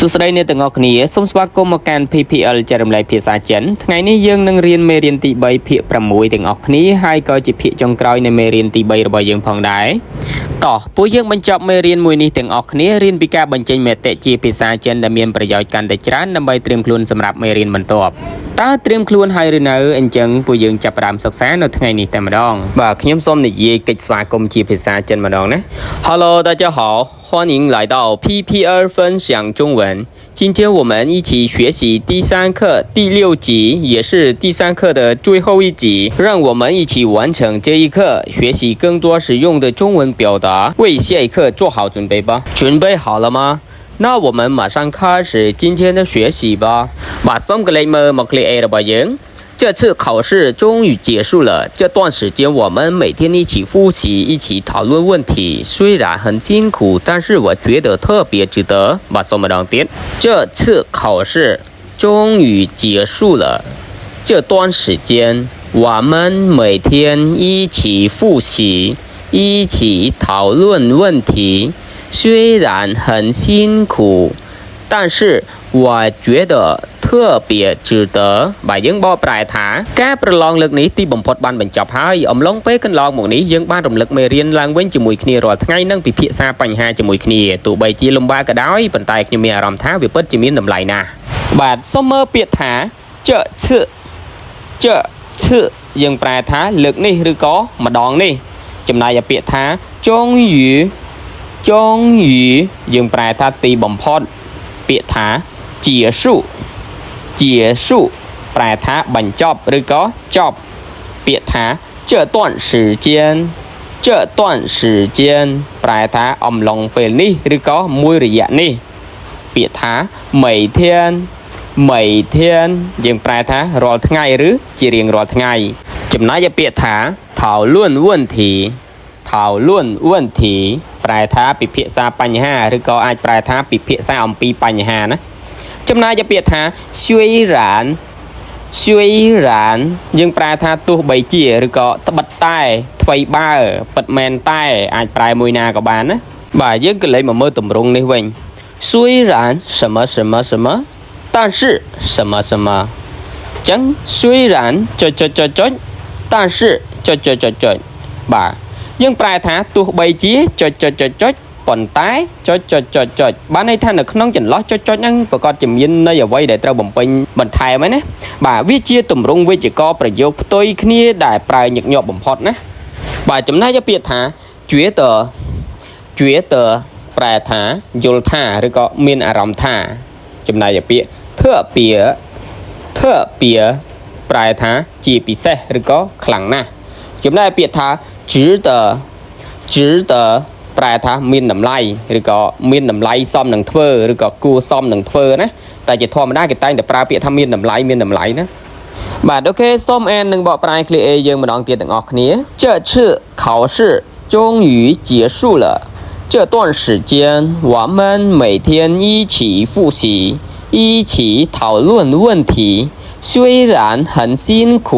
สุดท้ายในต่างกันนี้สมสวัสดิ์กรมการ PPL จะรำลายภาษาจีนไงนี้ยังนั่งเรียนเมรินตีใบเพียประมวยต่างกันนี้ให้ก็จะเพียจงกลอยในเมรินตีใบระบายยังพองได้ต่อผู้ยังบรรจบเมรินมวยนี้ต่างกันนี้เรียนปีกาบรรจัยเมตเตจีภาษาจีนดำเนินประโยชน์การแต่จานนำใบเตรียมคลุนสำหรับเมรินบรรทบตาเตรียมคลุนให้หรือเนื้ออันจังผู้ยังจับรำศึกษาในทั้งไงนี้แต่มาดองบ่ขยมส้มในยีกิจสวากรมจีภาษาจีนมาดองนะ Hello 大家好欢迎来到 PPL 分享中文今天我们一起学习第三课第6集也是第三课的最后一集让我们一起完成这一课学习更多实用的中文表达为下一课做好准备吧准备好了吗那我们马上开始今天的学习吧把送个雷么莫克里的吧យើង这次考试终于结束了，这段时间我们每天一起复习，一起讨论问题，虽然很辛苦，但是我觉得特别值得。把什么两点？这次考试终于结束了，这段时间我们每天一起复习，一起讨论问题，虽然很辛苦，但是我觉得特别值得បើយើងបកប្រែថាការប្រឡងលើកនេះទីបំផុតបានបញ្ចប់ហើយអំឡុងពេលកន្លងមកនេះយើងបានរំលឹកមេរៀនឡើងវិញជាមួយគ្នារាល់ថ្ងៃនិងពិភាក្សាបញ្ហាជាមួយគ្នាទោះបីជាលំបាកក៏ដោយប៉ុន្តែខ្ញុំមានអារម្មណ៍ថាវាពិតជាមានតម្លៃណាស់បាទសូមមើលពាក្យថា这次យើងប្រែថាលើកនេះឬក៏ម្ដងនេះចំណែកពាក្យថា终于យើងប្រែថាទីបំផុតពាក្យថា结束ប្រែថាបញ្ចប់ឬក៏ចប់ពាក្យថា这段时间ប្រែថាអំឡុងពេលនេះឬក៏មួយរយៈនេះពាក្យថា每天យើងប្រែថារាល់ថ្ងៃឬជារៀងរាល់ថ្ងៃចំណែកពាក្យថា讨论问题ប្រែថាពិភាក្សាបញ្ហាឬក៏អាចប្រែថាពិភាក្សាអំពីបញ្ហាណាចំណែកពាក្យថា虽然យើងប្រែថាទោះបីជាឬក៏ត្បិតតែថ្វីបើពិតមែនតែអាចប្រែមួយណាក៏បានណាបាទយើងក៏លេចមកមើលទម្រង់នេះវិញ虽然什么但是什么ចឹង虽然但是បាទយើងប្រែថាទោះបីជាប៉ុន្តែបានន័យថានៅក្នុងចន្លោះហ្នឹងប្រកាសជាមានន័យអ្វីដែលត្រូវបំពេញបន្ថែមហ្នឹងណាបាទវាជាទម្រង់វេយ្យាករណ៍ប្រយោគផ្ទុយគ្នាដែលប្រើញឹកញាប់បំផុតណាបាទចំណែកពាក្យថា觉得ប្រែថាយល់ថាឬក៏មានអារម្មណ៍ថាចំណែកពាក្យ特别ប្រែថាជាពិសេសឬក៏ខ្លាំងណាស់ចំណែកពាក្យថា值得ប្រែថាមានតម្លៃឬក៏មានតម្លៃសមនឹងធ្វើឬក៏គួរសមនឹងធ្វើណាតែជាធម្មតាគេតែងតែប្រើពាក្យថាមានតម្លៃណាបាទអូខេសូមអាននឹងបកប្រែឃ្លា A យើងម្ដងទៀតទាំងអស់គ្នា这次考试终于结束了这段时间我们每天一起复习一起讨论问题虽然很辛苦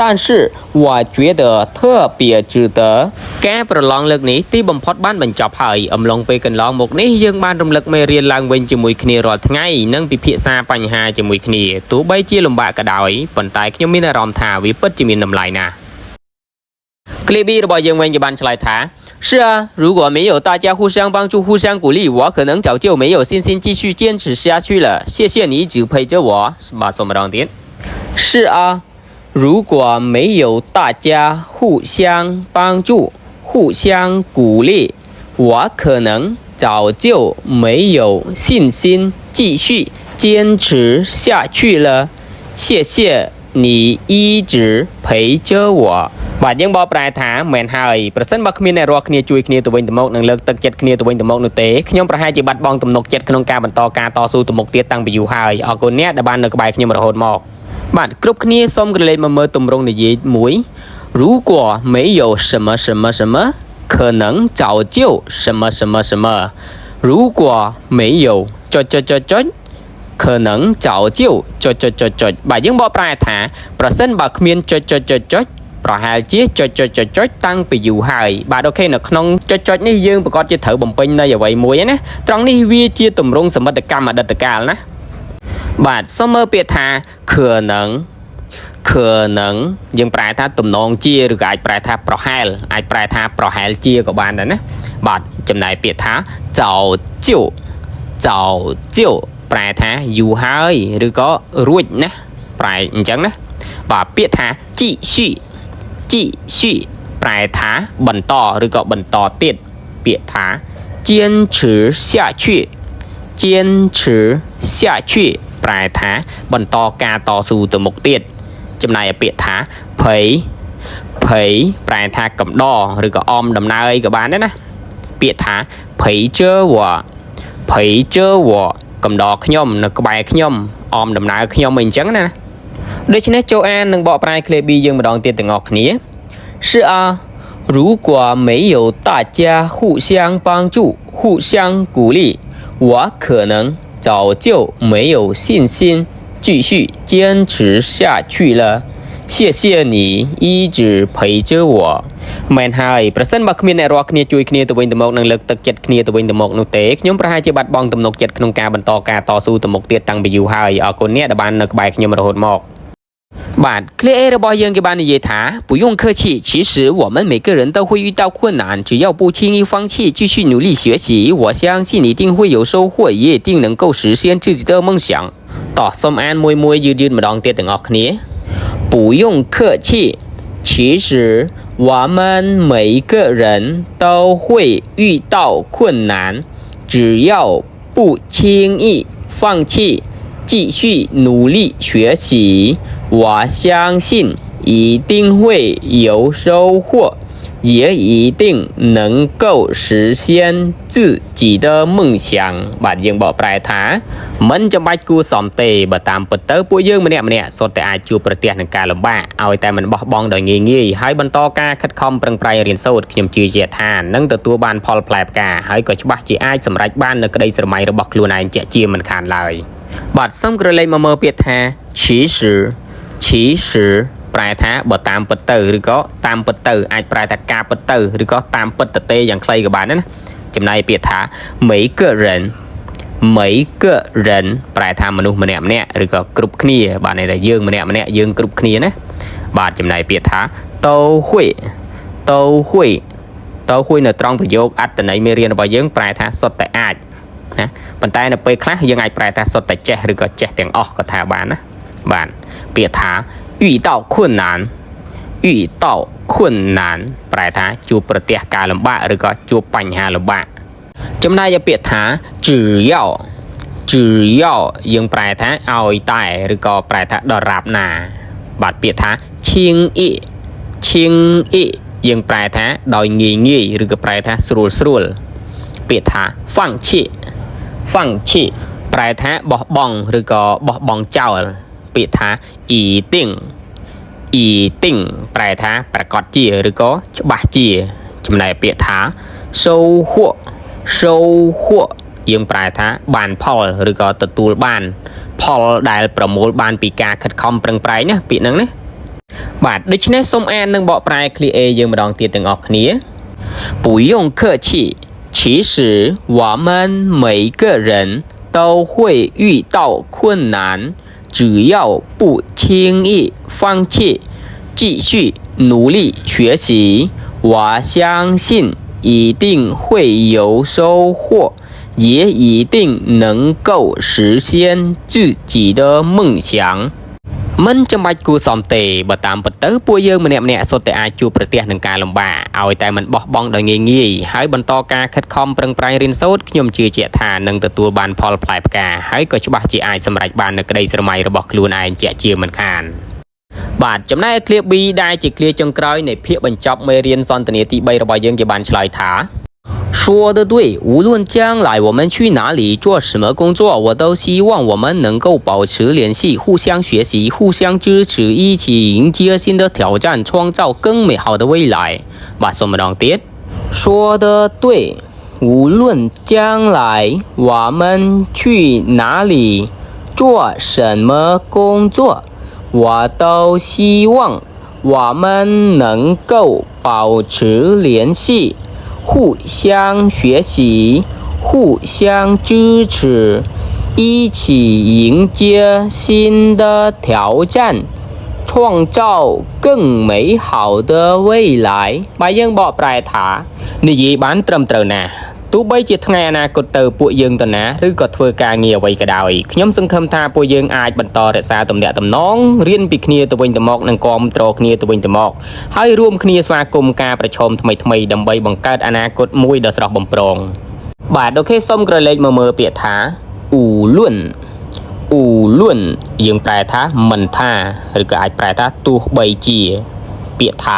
但是我觉得特别值得ការប្រឡងលើកនេះទីបំផុតបានបញ្ចប់ហើយអំឡុងពេលកន្លងមកនេះយើងបានរំលឹកមេរៀនឡើងវិញជាមួយគ្នារាល់ថ្ងៃនិងពិភាក្សាបញ្ហាជាមួយគ្នាទោះបីជាលំបាកក៏ដោយប៉ុន្តែខ្ញុំមានអារម្មណ៍ថាវាពិតជាមានតម្លៃណាស់គ្លីប B របស់យើងវិញគេបានឆ្លើយថា是啊，如果没有大家互相帮助、互相鼓励，我可能早就没有信心继续坚持下去了。谢谢你一直陪着我。把什么让点？是啊。如果没有大家互相帮助、互相鼓励，我可能早就没有信心继续坚持下去了。谢谢你一直陪着我。បាទយើងបកប្រែថាមែនហើយប្រសិនបើគ្មានអ្នករាល់គ្នាជួយគ្នាទៅវិញទៅមកនិងលើកទឹកចិត្តគ្នាទៅវិញទៅមកនោះទេខ្ញុំប្រហែលជាបាត់បង់ទំនុកចិត្តក្នុងការបន្តការតស៊ូទៅមុខទៀតតាំងពីយូរហើយអរគុណអ្នកដែលបាននៅក្បែរខ្ញុំរហូតមកបាទគ្រប់គ្នាសូមក្រឡេកមកមើលទម្រង់និយាយមួយ如果没有什么可能早就什么如果没有可能早就បាទយើងបកប្រែថាប្រសិនបើគ្មាន ប្រហែលជាចុចតាំងពីយូរហើយបាទអូខេនៅក្នុងចុចនេះយើងប្រកាសជាត្រូវបំពេញនៅអ្វីមួយណាត្រង់នេះវាជាទម្រង់សមិទ្ធកម្មអតីតកាលណាបាទសូមមើលពាក្យថា可能យើងប្រែថាទំនងជាឬក៏អាចប្រែថាប្រហែលអាចប្រែថាប្រហែលជាក៏បានដែរណាបាទចំណែកពាក្យថា早就ប្រែថាយូរហើយឬក៏រួចណាប្រែអញ្ចឹងណាបាទពាក្យថា继续ប្រែថាបន្តឬក៏បន្តទៀតពាក្យថា坚持下去ប្រែថាបន្តការតស៊ូទៅមុខទៀតចំណែកពាក្យថាភ័យប្រែថាកំដរឬក៏អមដំណើរអីក៏បានដែរណាពាក្យថាភ័យជើវកំដរខ្ញុំនៅក្បែរខ្ញុំអមដំណើរខ្ញុំអីអញ្ចឹងណាដូច្នេះចូលអាននឹងបកប្រែ Clay B យើងម្ដងទៀតទាំងអស់គ្នា是啊如果没有大家互相帮助互相鼓励我可能早就没有信心继续坚持下去了谢谢你一直陪着我មែនហើយប្រសិនបើគ្មានអ្នករាល់គ្នាជួយគ្នាទៅវិញទៅមកនិងលើកទឹកចិត្តគ្នាទៅវិញទៅមកនោះទេខ្ញុំប្រហែលជាបាត់បង់ទំនុកចិត្តក្នុងការបន្តការតស៊ូទៅមុខទៀតតាំងពីយូរហើយអរគុណអ្នកដែលបាននៅក្បែរខ្ញុំរហូតមកបាទ Clay A របស់យើងគេបាននិយាយថា不用客气其实我们每个人都会遇到困难只要不轻易放弃继续努力学习我相信一定会有收获也一定能够实现自己的梦想តោះសូមអានមួយយឺតម្ដងទៀតទាំងអស់គ្នា不用客气其实我们每个人都会遇到困难只要不轻易放弃继续努力学习我相信一定会有收获也一定能够实现自己的梦想បាទយើងបកប្រែថាមិនចាំបាច់គួរសមទេបើតាមពិតទៅពួកយើងម្នាក់សុទ្ធតែអាចជួបប្រទះនឹងការលំបាកឲ្យតែមិនបោះបង់ដោយងាយហើយបន្តការខិតខំប្រឹងប្រែងរៀនសូត្រខ្ញុំជឿជាក់ថានឹងទទួលបានផលផ្លែផ្កាហើយក៏ច្បាស់ជាអាចសម្រេចបាននូវក្តីស្រមៃរបស់ខ្លួនឯងជាក់ជាមិនខានឡើយបាទសូមក្រឡេកមកមើលពាក្យថា其实ប្រែថាបើតាមពិតទៅឬក៏តាមពិតទៅអាចប្រែថាការពិតទៅឬក៏តាមពិតទៅទេយ៉ាងខ្លីក៏បានដែរណាចំណែកពាក្យថា每个人ប្រែថាមនុស្សម្នាក់ឬក៏គ្រប់គ្នាបាទន័យថាយើងម្នាក់យើងគ្រប់គ្នាណាបាទចំណែកពាក្យថា都会នៅត្រង់ប្រយោគអត្ថន័យមេរៀនរបស់យើងប្រែថាសុទ្ធតែអាចណាប៉ុន្តែនៅពេលខ្លះយើងអាចប្រែថាសុទ្ធតែចេះឬក៏ចេះទាំងអស់ក៏ថាបានណាបាទពាក្យថា遇到困难ប្រែថាជួបប្រទះការលំបាកឬក៏ជួបបញ្ហាលំបាកចំណែកពាក្យថា只要យើងប្រែថាឲ្យតែឬក៏ប្រែថាដរាបណាបាទពាក្យថា轻易យើងប្រែថាដោយងាយឬក៏ប្រែថាស្រួលពាក្យថា放弃ប្រែថាបោះបង់ឬក៏បោះបង់ចោលពាក្យថា一定ប្រែថាប្រកាសជាឬក៏ច្បាស់ជាចំណែកពាក្យថា收获យើងប្រែថាបានផលឬក៏ទទួលបានផលដែលប្រមូលបានពីការខិតខំប្រឹងប្រែងណាពាក្យហ្នឹងណាបាទដូច្នេះសូមអាននឹងបកប្រែ Clay A យើងម្ដងទៀតទាំងអស់គ្នា不用客气其实我们每个人都会遇到困难只要不轻易放弃继续努力学习我相信一定会有收获也一定能够实现自己的梦想មិនចាំបាច់គួរសមទេបើតាមពិតទៅពួកយើងម្នាក់សុទ្ធតែអាចជួបប្រទះនឹងការលំបាកឲ្យតែមិនបោះបង់ដោយងាយហើយបន្តការខិតខំប្រឹងប្រែងរៀនសូត្រខ្ញុំជឿជាក់ថានឹងទទួលបានផលផ្លែផ្កាហើយក៏ច្បាស់ជាអាចសម្រេចបាននូវក្តីស្រមៃរបស់ខ្លួនឯងជាក់ជាមិនខានបាទចំណែក Clay B ដែលជា Clay ចុងក្រោយនៃភាគបញ្ចប់មេរៀនសន្ទនាទី3របស់យើងគេបានឆ្លើយថា说得对，无论将来我们去哪里做什么工作，我都希望我们能够保持联系，互相学习，互相支持，一起迎接新的挑战，创造更美好的未来。បាទសូមម្ដងទៀត说得对，无论将来我们去哪里做什么工作，我都希望我们能够保持联系，互相学习，互相支持，一起迎接新的挑战，创造更美好的未来បើយើងបកប្រែថានិយាយបានត្រឹមត្រូវណាស់ទោះបីជាថ្ងៃអនាគតទៅពួកយើងទៅណាឬក៏ធ្វើការងារអ្វីក៏ដោយខ្ញុំសង្ឃឹមថាពួកយើងអាចបន្តរក្សាទំនាក់ទំនងរៀនពីគ្នាទៅវិញទៅមកនិងគាំទ្រគ្នាទៅវិញទៅមកហើយរួមគ្នាស្វាគមន៍ការប្រឈមថ្មីៗដើម្បីបង្កើតអនាគតមួយដ៏ស្រស់បំព្រងបាទអូខេសូមក្រឡេកមកមើលពាក្យថាអ៊ូលួនយើងប្រែថាមិនថាឬក៏អាចប្រែថាទោះបីជាពាក្យថា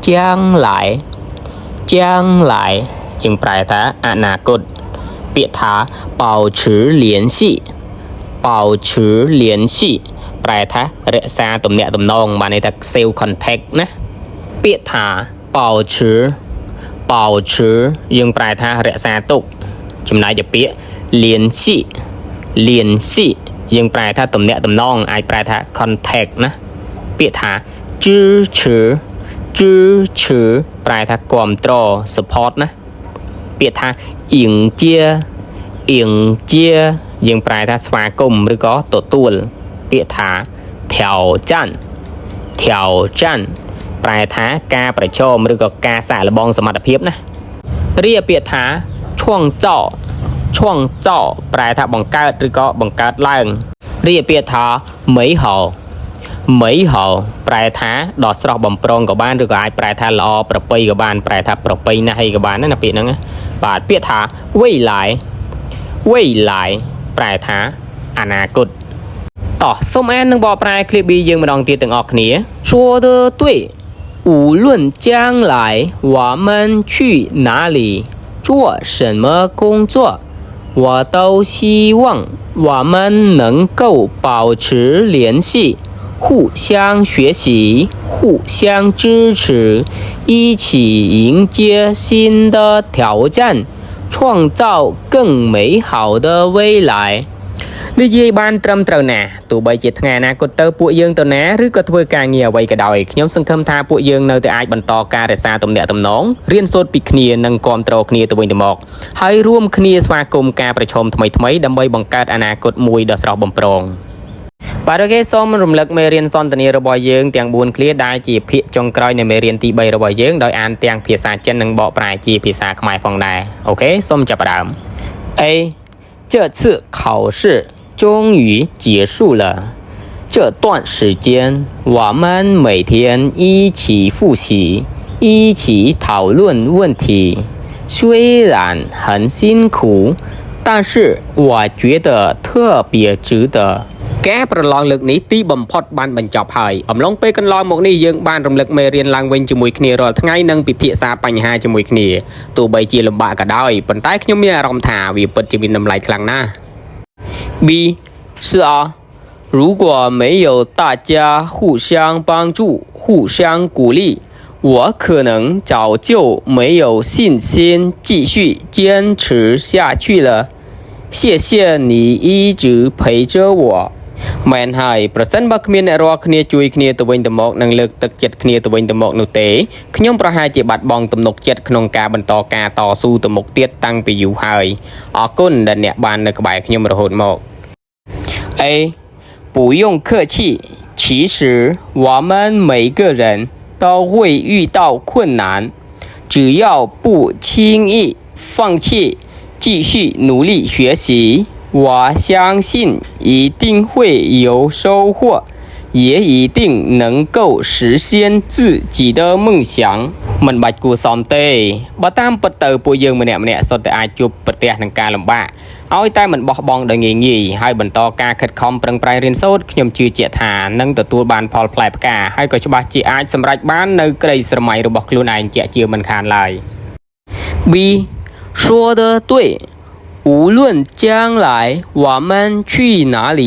将来យើងប្រែថាអនាគតពាក្យថា保持联系ប្រែថារក្សាទំនាក់ទំនងបានន័យថា save contact ណាពាក្យថា保持យើងប្រែថារក្សាទុកចំណែកទៅពាក្យ联系យើងប្រែថាទំនាក់ទំនងអាចប្រែថា contact ណាពាក្យថា支持ប្រែថាគាំទ្រ support ណាពាក្យថា迎接យើងប្រែថាស្វាគមន៍ឬក៏ទទួលពាក្យថា挑戰ប្រែថាការប្រឈមឬក៏ការសាកល្បងសមត្ថភាពណារីឯពាក្យថា创造ប្រែថាបង្កើតឬក៏បង្កើតឡើងរីឯពាក្យថា美好ប្រែថាដ៏ស្រស់បំព្រងក៏បានឬក៏អាចប្រែថាល្អប្រពៃក៏បានប្រែថាប្រពៃណាស់អីក៏បានណាពាក្យហ្នឹងបាទពាក្យថា未来ប្រែថាអនាគតតោះសូមអាននឹងបកប្រែ clip B យើងម្ដងទៀតទាំងអស់គ្នា说得对无论将来我们去哪里做什么工作我都希望我们能够保持联系互相学习互相支持一起迎接新的挑战创造更美好的未来និយាយបានត្រឹមត្រូវណាស់ទោះបីជាថ្ងៃអនាគតទៅពួកយើងទៅណាឬក៏ធ្វើការងារអ្វីក៏ដោយខ្ញុំសង្ឃឹមថាពួកយើងនៅតែអាចបន្តការរក្សាទំនាក់ទំនងរៀនសូត្រពីគ្នានិងគាំទ្រគ្នាទៅវិញទៅមកហើយរួមគ្នាស្វាគមន៍ការប្រឈមថ្មីៗដើម្បីបង្កើតអនាគតមួយដ៏ស្រស់បំព្រងបាទអូខេសូមរំលឹកមេរៀនសន្ទនារបស់យើងទាំង4ឃ្លាដែលជាភាគចុងក្រោយនៃមេរៀនទី3របស់យើងដោយអានទាំងភាសាចិននិងបកប្រែជាភាសាខ្មែរផងដែរអូខេសូមចាប់ផ្ដើម A 这次考试终于结束了这段时间我们每天一起复习一起讨论问题虽然很辛苦但是我觉得特别值得ការប្រឡងលើកនេះទីបំផុតបានបញ្ចប់ហើយអំឡុងពេលកន្លងមកនេះយើងបានរំលឹកមេរៀនឡើងវិញជាមួយគ្នារាល់ថ្ងៃនិងពិភាក្សាបញ្ហាជាមួយគ្នាទោះបីជាលំបាកក៏ដោយប៉ុន្តែខ្ញុំមានអារម្មណ៍ថាវាពិតជាមានតម្លៃខ្លាំងណាស់ B 是啊如果没有大家互相帮助互相鼓励我可能早就没有信心继续坚持下去了谢谢你一直陪着我មែនហើយប្រសិនបើគ្មានអ្នករាល់គ្នាជួយគ្នាទៅវិញទៅមកនិងលើកទឹកចិត្តគ្នាទៅវិញទៅមកនោះទេខ្ញុំប្រហែលជាបាត់បង់ទំនុកចិត្តក្នុងការបន្តការតស៊ូទៅមុខទៀតតាំងពីយូរហើយអរគុណដែលអ្នកបាននៅក្បែរខ្ញុំរហូតមក A 不用客气其实我们每个人都会遇到困难只要不轻易放弃继续努力学习我相信一定会有收获也一定能够实现自己的梦想មិនបាច់គួរសមទេបើតាមពិតទៅពួកយើងម្នាក់ៗសុទ្ធតែអាចជួបប្រទះនឹងការលំបាកឲ្យតែមិនបោះបង់ដោយងាយហើយបន្តការខិតខំប្រឹងប្រែងរៀនសូត្រខ្ញុំជឿជាក់ថានឹងទទួលបានផលផ្លែផ្កាហើយក៏ច្បាស់ជាអាចសម្រេចបាននៅក្តីស្រមៃរបស់ខ្លួនឯងជាក់ជាមិនខានឡើយ B 说得对无论将来我们去哪里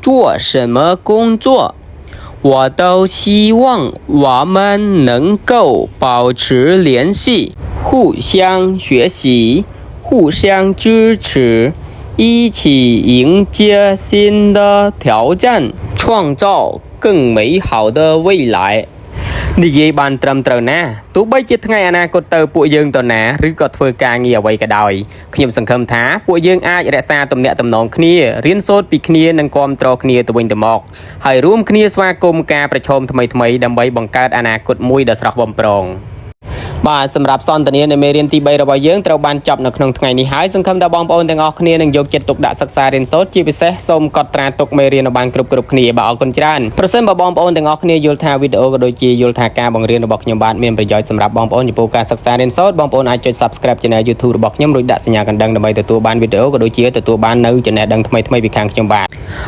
做什么工作我都希望我们能够保持联系互相学习互相支持一起迎接新的挑战创造更美好的未来និយាយបានត្រឹមត្រូវណាទោះបីជាថ្ងៃអនាគតទៅពួកយើងទៅណាឬក៏ធ្វើការងារអ្វីក៏ដោយខ្ញុំសង្ឃឹមថាពួកយើងអាចរក្សាទំនាក់ទំនងគ្នារៀនសូត្រពីគ្នានិងគាំទ្រគ្នាទៅវិញទៅមកហើយរួមគ្នាស្វាគមន៍ការប្រឈមថ្មីៗដើម្បីបង្កើតអនាគតមួយដ៏ស្រស់បំព្រងបាទសម្រាប់សន្ទនានៃមេរៀនទី3របស់យើងត្រូវបានចប់នៅក្នុងថ្ងៃនេះហើយសង្ឃឹមថាបងប្អូនទាំងអស់គ្នានឹងយកចិត្តទុកដាក់សិក្សារៀនសូត្រជាពិសេសសូមកត់ត្រាទុកមេរៀនឲ្យបានគ្រប់គ្នាបាទអរគុណច្រើនប្រសិនបើបងប្អូនទាំងអស់គ្នាយល់ថាវីដេអូក៏ដូចជាយល់ថាការបង្រៀនរបស់ខ្ញុំបាទមានប្រយោជន៍សម្រាប់បងប្អូនចំពោះការសិក្សារៀនសូត្របងប្អូនអាចចុច Subscribe Channel YouTube របស់ខ្ញុំរួចដាក់សញ្ញាកណ្ដឹងដើម្បីទទួលបានវីដេអូក៏ដូចជាទទួលបាននៅចំណេះដឹងថ្មីៗពីខាងខ្ញុំបាទ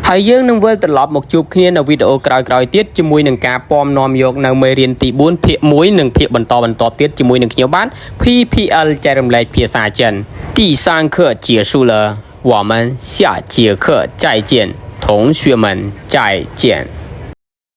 ហើយយើងនឹងវិលត្រឡប់មកជួបគ្នានៅវីដេអូក្រោយៗទៀតជាមួយនឹងការពំនាំយកនៅមេរៀនទី4ភាគ1និងភាគបន្តទៀតជាមួយនឹងខ្ញុំបាទ PPL ចែករំលែកភាសាចិន第三课结束了我们下节课再见同学们再见